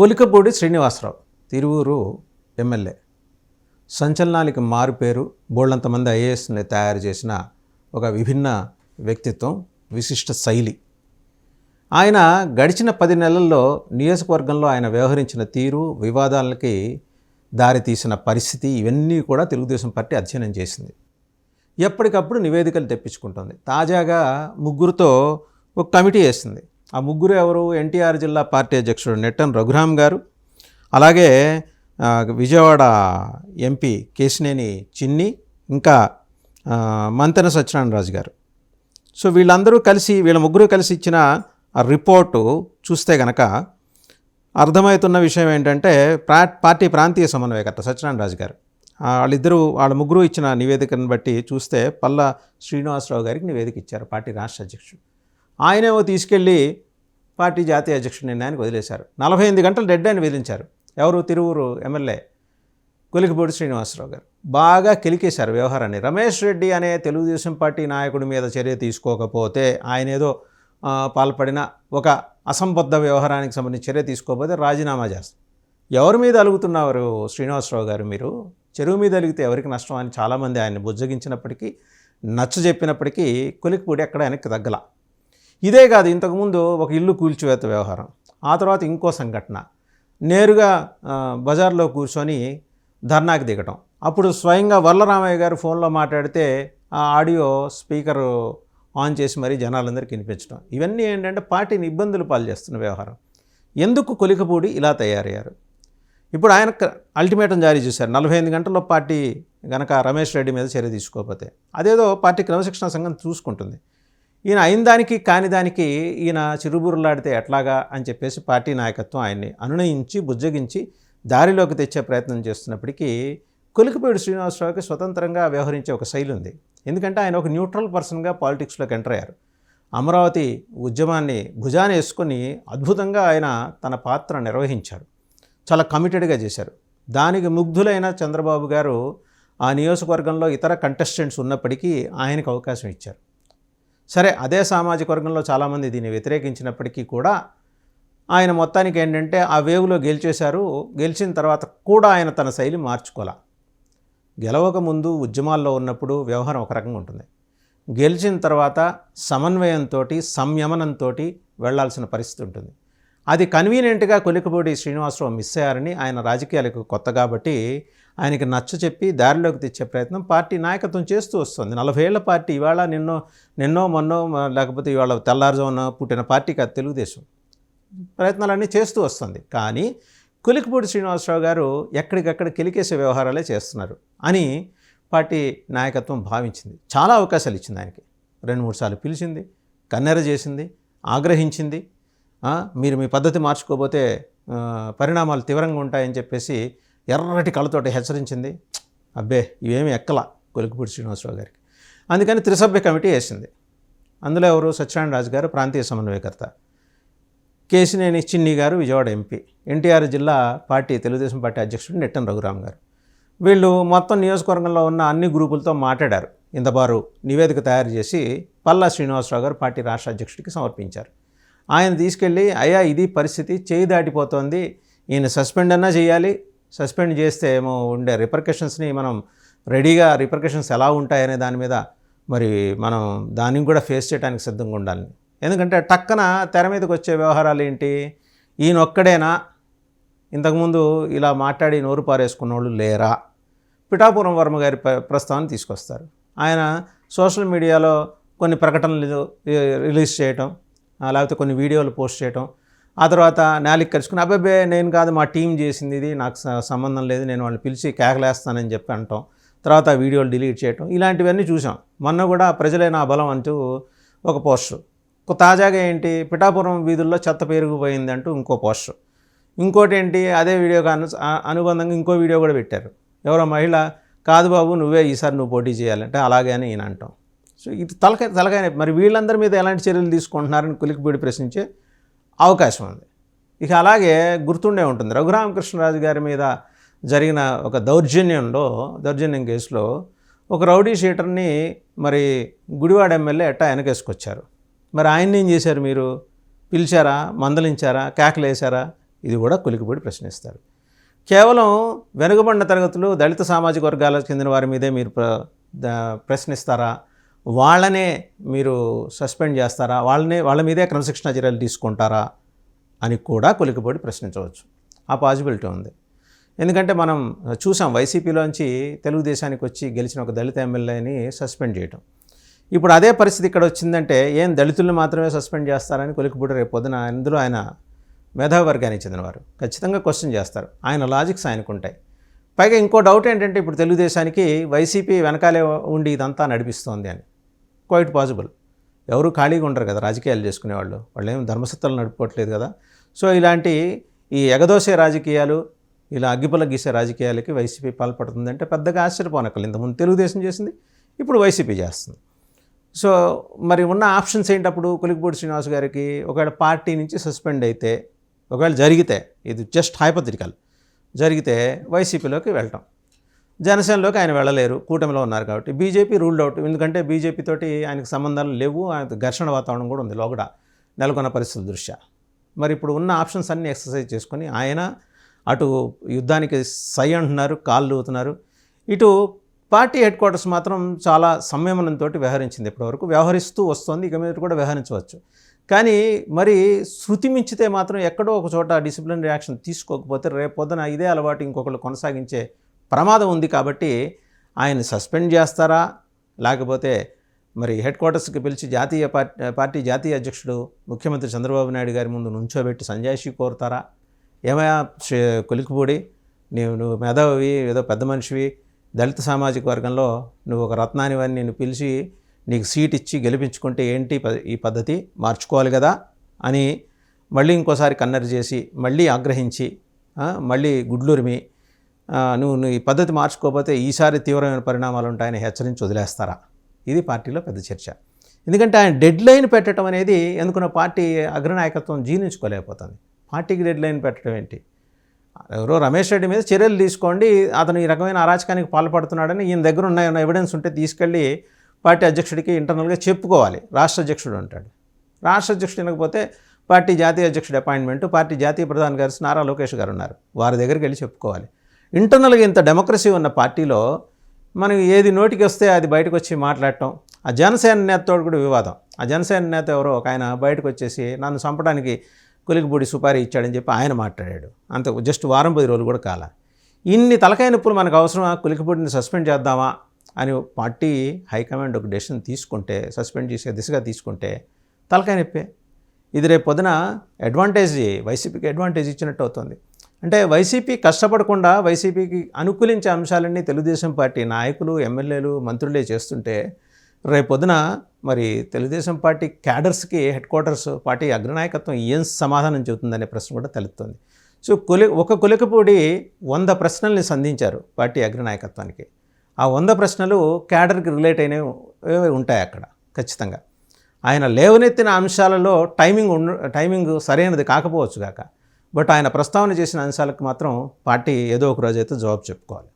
Kolikapudi Srinivasarao Tiruvuru MLA సంచలనానికి మారుపేరు. బోళ్ళంతమంది ఐఏఎస్ని తయారు చేసిన ఒక విభిన్న వ్యక్తిత్వం, విశిష్ట శైలి. ఆయన గడిచిన 10 నెలల్లో నియోజకవర్గంలో ఆయన వ్యవహరించిన తీరు, వివాదాలకి దారితీసిన పరిస్థితి, ఇవన్నీ కూడా తెలుగుదేశం పార్టీ అధ్యయనం చేసింది. ఎప్పటికప్పుడు నివేదికలు తెప్పించుకుంటుంది. తాజాగా ముగ్గురుతో ఒక కమిటీ వేసింది. ఆ ముగ్గురు ఎవరు? ఎన్టీఆర్ జిల్లా పార్టీ అధ్యక్షుడు నెట్టన్ రఘురామ్ గారు, అలాగే విజయవాడ ఎంపీ కేశినేని చిన్ని, ఇంకా మంతెన సత్యనారాయణరాజు గారు. సో వీళ్ళ ముగ్గురు కలిసి ఇచ్చిన ఆ రిపోర్టు చూస్తే గనక అర్థమవుతున్న విషయం ఏంటంటే, పార్టీ ప్రాంతీయ సమన్వయకర్త సత్యనారాయణరాజు గారు, వాళ్ళ ముగ్గురు ఇచ్చిన నివేదికను బట్టి చూస్తే పల్లా శ్రీనివాసరావు గారికి నివేదిక ఇచ్చారు, పార్టీ రాష్ట్ర అధ్యక్షుడు. ఆయనేమో తీసుకెళ్ళి పార్టీ జాతీయ అధ్యక్షుడి నిర్ణయానికి వదిలేశారు. 48 గంటలు డెడ్ అని విధించారు. ఎవరు? తిరువూరు ఎమ్మెల్యే కొలికపూడి శ్రీనివాసరావు గారు. బాగా కెలికేశారు వ్యవహారాన్ని. రమేష్ రెడ్డి అనే తెలుగుదేశం పార్టీ నాయకుడి మీద చర్య తీసుకోకపోతే, ఆయన ఏదో పాల్పడిన ఒక అసంబద్ధ వ్యవహారానికి సంబంధించి చర్య తీసుకోకపోతే రాజీనామా చేస్తారు. ఎవరి మీద అలుగుతున్నారు శ్రీనివాసరావు గారు? మీరు చెరువు మీద అలిగితే ఎవరికి నష్టం అని చాలామంది ఆయన్ని బుజ్జగించినప్పటికీ, నచ్చ చెప్పినప్పటికీ కొలికపూడి ఎక్కడ ఆయనకి తగ్గల. ఇదే కాదు, ఇంతకుముందు ఒక ఇల్లు కూల్చివేత వ్యవహారం, ఆ తర్వాత ఇంకో సంఘటన, నేరుగా బజార్లో కూర్చొని ధర్నాకి దిగటం. అప్పుడు స్వయంగా వరలరామయ్య గారు ఫోన్లో మాట్లాడితే ఆ ఆడియో స్పీకర్ ఆన్ చేసి మరీ జనాలందరికీ వినిపించడం. ఇవన్నీ ఏంటంటే పార్టీని ఇబ్బందులు పాలు చేస్తున్న వ్యవహారం. ఎందుకు కొలికపూడి ఇలా తయారయ్యారు? ఇప్పుడు ఆయన అల్టిమేటం జారీ చేశారు. 48 గంటల్లో పార్టీ గనక రమేష్ రెడ్డి మీద చర్య తీసుకోకపోతే, అదేదో పార్టీ క్రమశిక్షణ సంఘం చూసుకుంటుంది. ఈయన అయిన దానికి కాని దానికి ఈయన చిరుబురులాడితే ఎట్లాగా అని చెప్పేసి పార్టీ నాయకత్వం ఆయన్ని అనునయించి, బుజ్జగించి దారిలోకి తెచ్చే ప్రయత్నం చేస్తున్నప్పటికీ, కొలికపూడి శ్రీనివాసరావుకి స్వతంత్రంగా వ్యవహరించే ఒక శైలి ఉంది. ఎందుకంటే ఆయన ఒక న్యూట్రల్ పర్సన్గా పాలిటిక్స్లోకి ఎంటర్ అయ్యారు. అమరావతి ఉద్యమాన్ని భుజాన వేసుకొని అద్భుతంగా ఆయన తన పాత్ర నిర్వహించారు. చాలా కమిటెడ్గా చేశారు. దానికి ముగ్ధులైన చంద్రబాబు గారు ఆ నియోజకవర్గంలో ఇతర కంటెస్టెంట్స్ ఉన్నప్పటికీ ఆయనకు అవకాశం ఇచ్చారు. సరే, అదే సామాజిక వర్గంలో చాలామంది దీన్ని వ్యతిరేకించినప్పటికీ కూడా ఆయన మొత్తానికి ఏంటంటే ఆ వేవ్లో గెలిచేశారు. గెలిచిన తర్వాత కూడా ఆయన తన శైలి మార్చుకోలే. గెలవక ముందు ఉద్యమాల్లో ఉన్నప్పుడు వ్యవహారం ఒక రకంగా ఉంటుంది. గెలిచిన తర్వాత సమన్వయంతో, సంయమనంతో వెళ్లాల్సిన పరిస్థితి ఉంటుంది. అది కన్వీనియంట్గా కొలికపూడి శ్రీనివాసరావు మిస్ అయ్యారని, ఆయన రాజకీయాలకు కొత్త కాబట్టి ఆయనకి నచ్చ చెప్పి దారిలోకి తెచ్చే ప్రయత్నం పార్టీ నాయకత్వం చేస్తూ వస్తుంది. 40 ఏళ్ల పార్టీ ఇవాళ నిన్నో మొన్నో లేకపోతే ఇవాళ తెల్లారుజామున పుట్టిన పార్టీ కాదు తెలుగుదేశం. ప్రయత్నాలన్నీ చేస్తూ వస్తుంది. కానీ కొలికపూడి శ్రీనివాసరావు గారు ఎక్కడికక్కడ కెలికేసే వ్యవహారాలే చేస్తున్నారు అని పార్టీ నాయకత్వం భావించింది. చాలా అవకాశాలు ఇచ్చింది ఆయనకి. 2-3 సార్లు పిలిచింది, కన్నెర చేసింది, ఆగ్రహించింది. మీరు మీ పద్ధతి మార్చుకోకపోతే పరిణామాలు తీవ్రంగా ఉంటాయని చెప్పేసి ఎర్రటి కళ్ళతోటి హెచ్చరించింది. అబ్బే, ఇవేమీ ఎక్కల కొలికపూడి శ్రీనివాసరావు గారికి. అందుకని త్రిసభ్య కమిటీ వేసింది. అందులో ఎవరు? సత్యనారాయణరాజు గారు ప్రాంతీయ సమన్వయకర్త, కేశినేని చిన్ని గారు విజయవాడ ఎంపీ, ఎన్టీఆర్ జిల్లా పార్టీ తెలుగుదేశం పార్టీ అధ్యక్షుడు నెట్టన్ రఘురామ్ గారు. వీళ్ళు మొత్తం నియోజకవర్గంలో ఉన్న అన్ని గ్రూపులతో మాట్లాడారు. ఇంతబారు నివేదిక తయారు చేసి పల్లా శ్రీనివాసరావు గారు పార్టీ రాష్ట్ర అధ్యక్షుడికి సమర్పించారు. ఆయన తీసుకెళ్ళి, అయ్యా ఇది పరిస్థితి, చేయి దాటిపోతోంది, ఈయన సస్పెండ్ అన్నా చేయాలి, సస్పెండ్ చేస్తే ఏమో ఉండే రిపర్కషన్స్ని మనం రెడీగా, రిపర్కషన్స్ ఎలా ఉంటాయనే దాని మీద మరి మనం దానికి కూడా ఫేస్ చేయడానికి సిద్ధంగా ఉండాలి. ఎందుకంటే టక్కన తెర మీదకి వచ్చే వ్యవహారాలు ఏంటి? ఈయన ఒక్కడేనా? ఇంతకుముందు ఇలా మాట్లాడి నోరు పారేసుకున్న వాళ్ళు లేరా? పిఠాపురం వర్మ గారి ప్రస్తావన తీసుకొస్తారు. ఆయన సోషల్ మీడియాలో కొన్ని ప్రకటనలు రిలీజ్ చేయటం, లేకపోతే కొన్ని వీడియోలు పోస్ట్ చేయటం, ఆ తర్వాత నేలికి కలుసుకుని అబ్బాబే నేను కాదు, మా టీం చేసింది, ఇది నాకు సంబంధం లేదు, నేను వాళ్ళని పిలిచి కేకలేస్తానని చెప్పి అంటాం, తర్వాత ఆ వీడియోలు డిలీట్ చేయటం, ఇలాంటివన్నీ చూసాం. మొన్న కూడా ప్రజలే నా బలం అంటూ ఒక పోస్టర్. తాజాగా ఏంటి? పిఠాపురం వీధుల్లో చెత్త పెరిగిపోయింది అంటూ ఇంకో పోస్టర్. ఇంకోటి ఏంటి? అదే వీడియోకి అనుబంధంగా ఇంకో వీడియో కూడా పెట్టారు. ఎవరో మహిళ, కాదు బాబు నువ్వే ఈసారి నువ్వు పోటీ చేయాలంటే అలాగే అని ఈయన అంటాం. సో ఇది తలకాయ. మరి వీళ్ళందరి మీద ఎలాంటి చర్యలు తీసుకుంటున్నారని కొలికపూడి ప్రశ్నించే అవకాశం ఉంది. ఇక అలాగే గుర్తుండే ఉంటుంది, రఘురామకృష్ణరాజు గారి మీద జరిగిన ఒక దౌర్జన్యం కేసులో ఒక రౌడీ షీటర్ని మరి గుడివాడ ఎమ్మెల్యే ఎట్టా వెనకేసుకొచ్చారు. మరి ఆయన్ని ఏం చేశారు? మీరు పిలిచారా? మందలించారా? కేకలేసారా? ఇది కూడా కొలికిపూడి ప్రశ్నిస్తారు. కేవలం వెనుకబడిన తరగతులు, దళిత సామాజిక వర్గాలకు చెందిన వారి మీదే మీరు ప్రశ్నిస్తారా, వాళ్ళనే మీరు సస్పెండ్ చేస్తారా, వాళ్ళ మీదే క్రమశిక్షణ చర్యలు తీసుకుంటారా అని కూడా కొలికిపూడి ప్రశ్నించవచ్చు. ఆ పాసిబిలిటీ ఉంది. ఎందుకంటే మనం చూసాం వైసీపీలోంచి తెలుగుదేశానికి వచ్చి గెలిచిన ఒక దళిత ఎమ్మెల్యేని సస్పెండ్ చేయటం. ఇప్పుడు అదే పరిస్థితి ఇక్కడ వచ్చిందంటే ఏం దళితులను మాత్రమే సస్పెండ్ చేస్తారని కొలికిపూడి రేపు పొద్దున ఇందులో ఆయన మేధావి వర్గానికి చెందినవారు ఖచ్చితంగా క్వశ్చన్ చేస్తారు. ఆయన లాజిక్స్ ఆయనకు ఉంటాయి. పైగా ఇంకో డౌట్ ఏంటంటే ఇప్పుడు తెలుగుదేశానికి వైసీపీ వెనకాలే ఉండి ఇదంతా నడిపిస్తోంది అని. Quite possible. ఎవరు ఖాళీగా ఉండరు కదా రాజకీయాలు చేసుకునేవాళ్ళు, వాళ్ళు ఏం ధర్మసత్తాలు నడుపుకోవట్లేదు కదా. సో ఇలాంటి ఈ ఎగదోసే రాజకీయాలు, ఇలా అగ్గిపుల్ల గీసే రాజకీయాలకి వైసీపీ పాల్పడుతుందంటే పెద్దగా ఆశ్చర్యపోనక్కర్లేదు. ఇంతకుముందు తెలుగుదేశం చేసింది, ఇప్పుడు వైసీపీ చేస్తుంది. సో మరి ఉన్న ఆప్షన్స్ ఏంటప్పుడు కొలికిపూడి శ్రీనివాస్ గారికి? ఒకవేళ పార్టీ నుంచి సస్పెండ్ అయితే, ఒకవేళ జరిగితే, ఇది జస్ట్ హైపోథెటికల్, జరిగితే వైసీపీలోకి వెళ్ళటం. జనసేనలోకి ఆయన వెళ్ళలేరు, కూటమిలో ఉన్నారు కాబట్టి. బీజేపీ రూల్డ్ అవుట్, ఎందుకంటే బీజేపీ తోటి ఆయనకు సంబంధాలు లేవు, ఆయన ఘర్షణ వాతావరణం కూడా ఉంది లోగడ నెలకొన్న పరిస్థితుల దృష్ట్యా. మరి ఇప్పుడు ఉన్న ఆప్షన్స్ అన్నీ ఎక్సర్సైజ్ చేసుకొని ఆయన అటు యుద్ధానికి సై అంటున్నారు, కాళ్ళు ఊతున్నారు. ఇటు పార్టీ హెడ్ క్వార్టర్స్ మాత్రం చాలా సంయమనంతో వ్యవహరించింది, ఇప్పటివరకు వ్యవహరిస్తూ వస్తుంది, ఇక మీద కూడా వ్యవహరించవచ్చు. కానీ మరి శృతి మించితే మాత్రం ఎక్కడో ఒక చోట డిసిప్లిన్ రియాక్షన్ తీసుకోకపోతే రేపు పొద్దున ఇదే అలవాటు ఇంకొకళ్ళు కొనసాగించే ప్రమాదం ఉంది. కాబట్టి ఆయన సస్పెండ్ చేస్తారా, లేకపోతే మరి హెడ్ క్వార్టర్స్కి పిలిచి పార్టీ జాతీయ అధ్యక్షుడు ముఖ్యమంత్రి చంద్రబాబు నాయుడు గారి ముందు నుంచోబెట్టి సంజాయిషీ కోరుతారా? ఏమయ్యా కొలికిపూడి, నువ్వు మేధావి, ఏదో పెద్ద మనిషివి, దళిత సామాజిక వర్గంలో నువ్వు ఒక రత్నానివని నేను పిలిచి నీకు సీట్ ఇచ్చి గెలిపించుకుంటే ఏంటి ఈ పద్ధతి, మార్చుకోవాలి కదా అని మళ్ళీ ఇంకోసారి కన్నెర చేసి, మళ్ళీ ఆగ్రహించి, మళ్ళీ గుడ్లూరిమి, నువ్వు ఈ పద్ధతి మార్చుకోకపోతే ఈసారి తీవ్రమైన పరిణామాలు ఉంటాయని హెచ్చరించి వదిలేస్తారా? ఇది పార్టీలో పెద్ద చర్చ. ఎందుకంటే ఆయన డెడ్ లైన్ పెట్టడం అనేది ఎందుకున్న పార్టీ అగ్రనాయకత్వం జీర్ణించుకోలేకపోతుంది. పార్టీకి డెడ్ లైన్ పెట్టడం ఏంటి? ఎవరో రమేష్ రెడ్డి మీద చర్యలు తీసుకోండి, అతను ఈ రకమైన అరాచకానికి పాల్పడుతున్నాడని ఈయన దగ్గర ఉన్న ఎవిడెన్స్ ఉంటే తీసుకెళ్ళి పార్టీ అధ్యక్షుడికి ఇంటర్నల్గా చెప్పుకోవాలి. రాష్ట్ర అధ్యక్షుడు ఉంటాడు. రాష్ట్ర అధ్యక్షుడు వినకపోతే పార్టీ జాతీయ అధ్యక్షుడి అపాయింట్మెంటు, పార్టీ జాతీయ ప్రధాన కార్యదర్శి నారా లోకేష్ గారు ఉన్నారు, వారి దగ్గరికి వెళ్ళి చెప్పుకోవాలి. ఇంటర్నల్గా ఇంత డెమోక్రసీ ఉన్న పార్టీలో మనం ఏది నోటికి వస్తే అది బయటకు వచ్చి మాట్లాడటం. ఆ జనసేన నేతతో కూడా వివాదం. ఆ జనసేన నేత ఎవరో ఒక ఆయన బయటకు వచ్చేసి నన్ను చంపడానికి కొలికిపూడి సుపారీ ఇచ్చాడని చెప్పి ఆయన మాట్లాడాడు. అంత జస్ట్ వారం 10 రోజులు కూడా కాల. ఇన్ని తలకాయ నొప్పులు మనకు అవసరమా? కొలికిపూడిని సస్పెండ్ చేద్దామా అని పార్టీ హైకమాండ్ ఒక డెసిషన్ తీసుకుంటే, సస్పెండ్ చేసే దిశగా తీసుకుంటే తలకాయ నొప్పే. ఇది రేపు పొద్దున వైసీపీకి అడ్వాంటేజ్ ఇచ్చినట్టు అవుతుంది. అంటే వైసీపీ కష్టపడకుండా వైసీపీకి అనుకూలించే అంశాలన్నీ తెలుగుదేశం పార్టీ నాయకులు, ఎమ్మెల్యేలు, మంత్రులే చేస్తుంటే రేపొద్దున మరి తెలుగుదేశం పార్టీ క్యాడర్స్కి హెడ్ క్వార్టర్స్ పార్టీ అగ్రనాయకత్వం ఏం సమాధానం చెబుతుందనే ప్రశ్న కూడా తలెత్తుంది. సో కొలికిపూడి 100 ప్రశ్నల్ని సంధించారు పార్టీ అగ్రనాయకత్వానికి. ఆ 100 ప్రశ్నలు క్యాడర్కి రిలేట్ అయినవి ఉంటాయి అక్కడ ఖచ్చితంగా. ఆయన లేవనెత్తిన అంశాలలో టైమింగ్ సరైనది కాకపోవచ్చు కాక, బట్ ఆయన ప్రస్తావన చేసిన అంశాలకు మాత్రం పార్టీ ఏదో ఒక రోజైతే జవాబు చెప్పుకోవాలి.